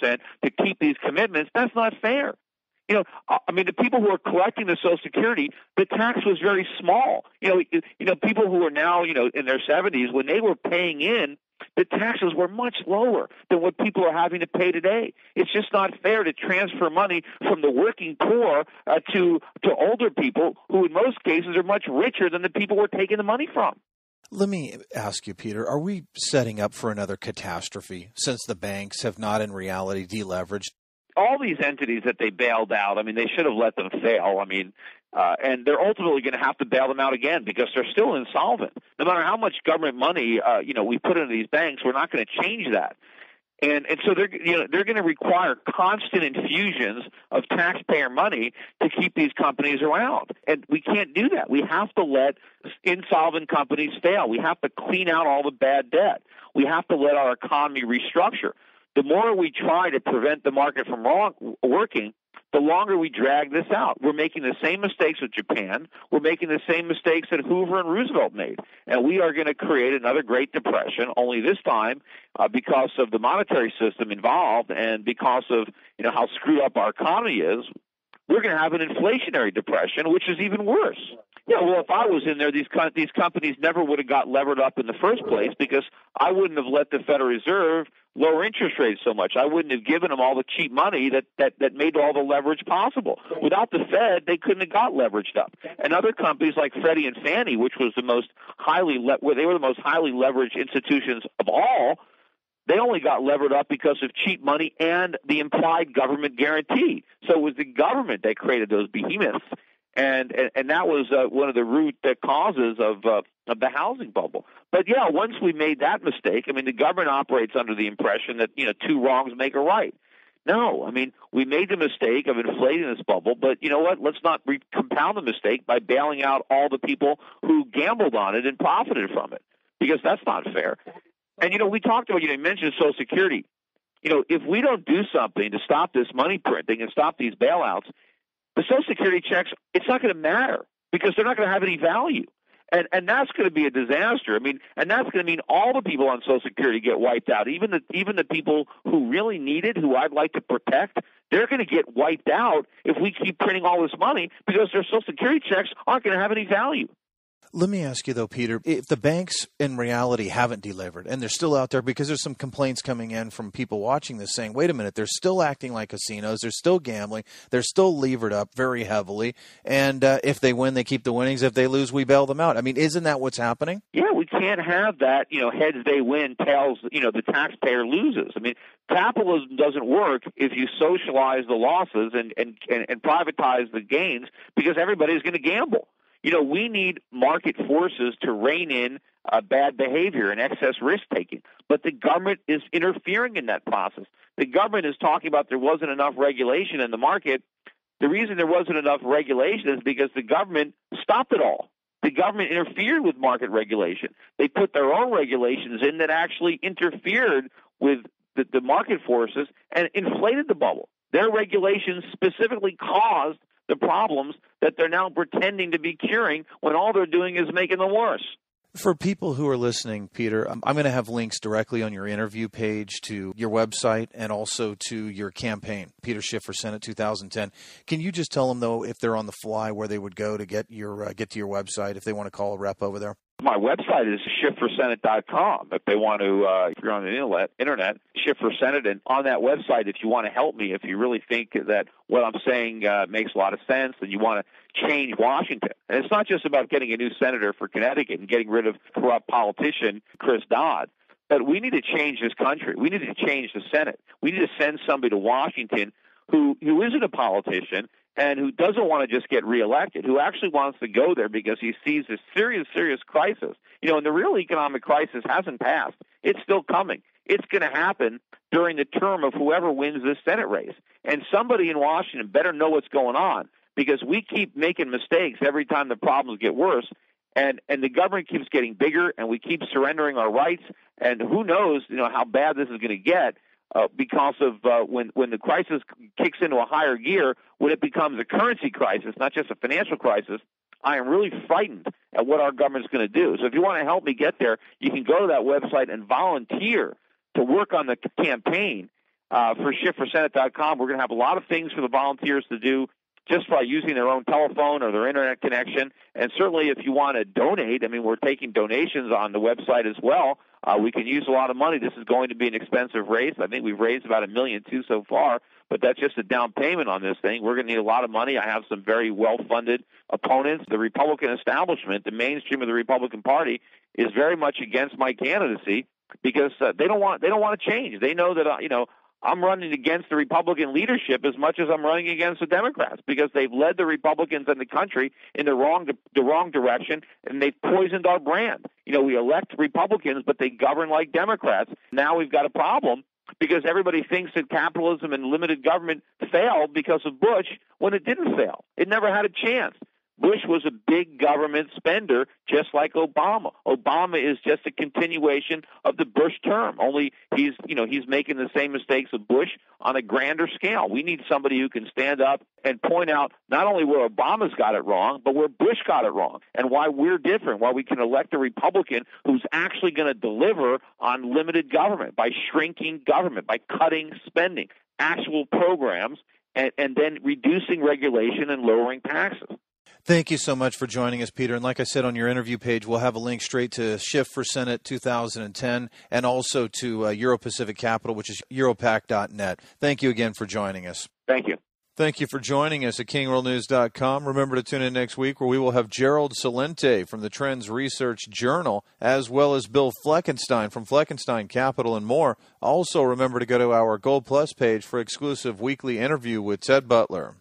to keep these commitments. That's not fair. The people who are collecting the Social Security, the tax was very small. People who are now, in their 70s, when they were paying in, the taxes were much lower than what people are having to pay today. It's just not fair to transfer money from the working poor to older people who, in most cases, are much richer than the people we're taking the money from. Let me ask you, Peter, are we setting up for another catastrophe since the banks have not in reality deleveraged? All these entities that they bailed out, they should have let them fail. And they're ultimately going to have to bail them out again because they're still insolvent. No matter how much government money, we put into these banks, we're not going to change that. And so they're going to require constant infusions of taxpayer money to keep these companies around. And we can't do that. We have to let insolvent companies fail. We have to clean out all the bad debt. We have to let our economy restructure. The more we try to prevent the market from working, the longer we drag this out. We're making the same mistakes with Japan. We're making the same mistakes that Hoover and Roosevelt made. And we are going to create another Great Depression, only this time because of the monetary system involved and because of how screwed up our economy is. We're going to have an inflationary depression, which is even worse. Yeah, well, if I was in there, these companies never would have got levered up in the first place because I wouldn't have let the Federal Reserve lower interest rates so much. I wouldn't have given them all the cheap money that made all the leverage possible. Without the Fed, they couldn't have got leveraged up. And other companies like Freddie and Fannie, which was the most highly leveraged institutions of all, they only got levered up because of cheap money and the implied government guarantee. So it was the government that created those behemoths, and that was one of the root causes of the housing bubble. But yeah, once we made that mistake, the government operates under the impression that two wrongs make a right. No, we made the mistake of inflating this bubble, but you know what? Let's not compound the mistake by bailing out all the people who gambled on it and profited from it, because that's not fair. And, we talked about, you mentioned Social Security. If we don't do something to stop this money printing and stop these bailouts, the Social Security checks, it's not going to matter because they're not going to have any value. And that's going to be a disaster. And that's going to mean all the people on Social Security get wiped out. Even the people who really need it, who I'd like to protect, they're going to get wiped out if we keep printing all this money because their Social Security checks aren't going to have any value. Let me ask you, though, Peter, if the banks in reality haven't delivered and they're still out there, because there's some complaints coming in from people watching this saying, wait a minute, they're still acting like casinos, they're still gambling, they're still levered up very heavily, and if they win, they keep the winnings. If they lose, we bail them out. Isn't that what's happening? Yeah, we can't have that, heads they win, tails, the taxpayer loses. Capitalism doesn't work if you socialize the losses and privatize the gains because everybody's going to gamble. We need market forces to rein in bad behavior and excess risk-taking. But the government is interfering in that process. The government is talking about there wasn't enough regulation in the market. The reason there wasn't enough regulation is because the government stopped it all. The government interfered with market regulation. They put their own regulations in that actually interfered with the market forces and inflated the bubble. Their regulations specifically caused the problems that they're now pretending to be curing when all they're doing is making them worse. For people who are listening, Peter, I'm going to have links directly on your interview page to your website and also to your campaign, Peter Schiff for Senate 2010. Can you just tell them, though, if they're on the fly, where they would go to get to your website if they want to call a rep over there? My website is SchiffForSenate.com. If they want to, if you're on the internet, Schiff for Senate. And on that website, if you want to help me, if you really think that what I'm saying makes a lot of sense, and you want to change Washington. And it's not just about getting a new senator for Connecticut and getting rid of corrupt politician Chris Dodd. But we need to change this country. We need to change the Senate. We need to send somebody to Washington who isn't a politician and who doesn't want to just get reelected, who actually wants to go there because he sees a serious, serious crisis. And the real economic crisis hasn't passed. It's still coming. It's going to happen during the term of whoever wins this Senate race. And somebody in Washington better know what's going on because we keep making mistakes every time the problems get worse. And the government keeps getting bigger, and we keep surrendering our rights. And who knows, how bad this is going to get. Because of when the crisis kicks into a higher gear, when it becomes a currency crisis, not just a financial crisis, I am really frightened at what our government's going to do. So if you want to help me get there, you can go to that website and volunteer to work on the campaign. for SchiffForSenate.com. We're going to have a lot of things for the volunteers to do just by using their own telephone or their internet connection. And certainly if you want to donate, I mean, we're taking donations on the website as well. We can use a lot of money. This is going to be an expensive race. I think we've raised about $1.2 million so far, but that's just a down payment on this thing. We're going to need a lot of money. I have some very well-funded opponents. The Republican establishment, the mainstream of the Republican Party, is very much against my candidacy because they don't want to change. They know that I'm running against the Republican leadership as much as I'm running against the Democrats because they've led the Republicans in the country in the wrong direction, and they've poisoned our brand. We elect Republicans, but they govern like Democrats. Now we've got a problem because everybody thinks that capitalism and limited government failed because of Bush when it didn't fail. It never had a chance. Bush was a big government spender, just like Obama. Obama is just a continuation of the Bush term, only he's making the same mistakes of Bush on a grander scale. We need somebody who can stand up and point out not only where Obama's got it wrong, but where Bush got it wrong, and why we're different, why we can elect a Republican who's actually going to deliver on limited government, by shrinking government, by cutting spending, actual programs, and then reducing regulation and lowering taxes. Thank you so much for joining us, Peter. And like I said on your interview page, we'll have a link straight to Schiff for Senate 2010 and also to Euro-Pacific Capital, which is europac.net. Thank you again for joining us. Thank you. Thank you for joining us at KingWorldNews.com. Remember to tune in next week where we will have Gerald Celente from the Trends Research Journal, as well as Bill Fleckenstein from Fleckenstein Capital and more. Also, remember to go to our Gold Plus page for exclusive weekly interview with Ted Butler.